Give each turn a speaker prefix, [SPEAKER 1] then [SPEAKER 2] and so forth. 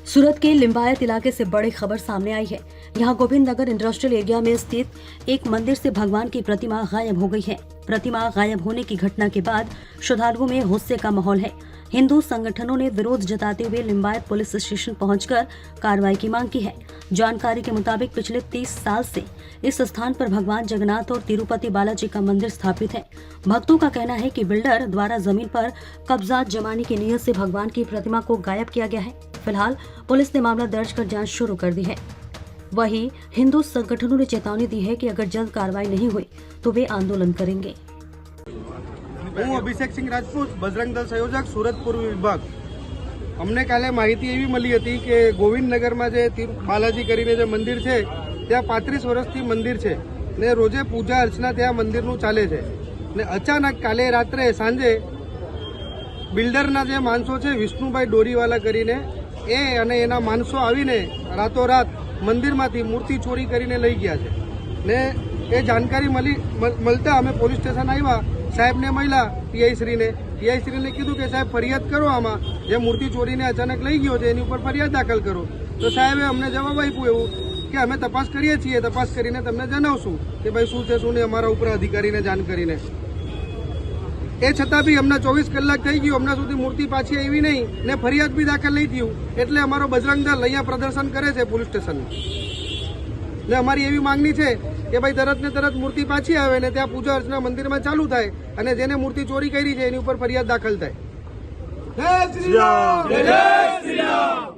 [SPEAKER 1] सूरत के लिंबायत इलाके से बड़ी खबर सामने आई है। यहाँ गोविंद नगर इंडस्ट्रियल एरिया में स्थित एक मंदिर से भगवान की प्रतिमा गायब हो गई है। प्रतिमा गायब होने की घटना के बाद श्रद्धालुओं में गुस्से का माहौल है। हिंदू संगठनों ने विरोध जताते हुए लिंबायत पुलिस स्टेशन पहुंचकर कार्रवाई की मांग की है। जानकारी के मुताबिक पिछले 30 साल से इस स्थान पर भगवान जगन्नाथ और तिरुपति बालाजी का मंदिर स्थापित है। भक्तों का कहना है कि बिल्डर द्वारा जमीन पर कब्जा जमाने की नीयत से भगवान की प्रतिमा को गायब किया गया है। फिलहाल पुलिस ने मामला दर्ज कर जांच शुरू कर दी है। वहीं हिंदू संगठनों ने चेतावनी दी है कि अगर जल्द कार्रवाई नहीं हुई तो वे आंदोलन करेंगे।
[SPEAKER 2] હું અભિષેક સિંહ રાજપૂત, બજરંગ દળ સંયોજક, સુરત પૂર્વ વિભાગ। અમને કાલે માહિતી એવી મળી હતી કે ગોવિંદનગરમાં જે બાલાજી કરીને જે મંદિર છે ત્યાં 35 વર્ષથી મંદિર છે ને રોજે પૂજા અર્ચના ત્યાં મંદિરનું ચાલે છે ને અચાનક કાલે રાત્રે સાંજે બિલ્ડરના જે માણસો છે વિષ્ણુભાઈ ડોરીવાલા કરીને એ અને એના માણસો આવીને રાતોરાત મંદિરમાંથી મૂર્તિ ચોરી કરીને લઈ ગયા છે ને એ જાણકારી મળતા અમે પોલીસ સ્ટેશન આવ્યા। સાહેબને મળ્યા પીઆઈશ્રીને કીધું કે સાહેબ ફરિયાદ કરો, આમાં જે મૂર્તિ ચોરીને અચાનક લઈ ગયો છે એની ઉપર ફરિયાદ દાખલ કરો। તો સાહેબે અમને જવાબ આપ્યો એવું કે અમે તપાસ કરીએ છીએ, તપાસ કરીને તમને જણાવશું કે ભાઈ શું છે શું નહીં, અમારા ઉપર અધિકારીને જાણ કરીને। એ છતાં બી અમને 24 કલાક થઈ ગયું, હમણાં સુધી મૂર્તિ પાછી આવી નહીં ને ફરિયાદ બી દાખલ નહીં થયું। એટલે અમારો બજરંગ દળ અહીંયા પ્રદર્શન કરે છે પોલીસ સ્ટેશન ને અમારી એવી માંગણી છે કે ભાઈ તરત ને તરત મૂર્તિ પાછી આવે ને ત્યાં પૂજા અર્ચના મંદિરમાં ચાલુ થાય અને જેને મૂર્તિ ચોરી કરી છે એની ઉપર ફરિયાદ દાખલ થાય। જય શ્રી રામ, જય શ્રી રામ।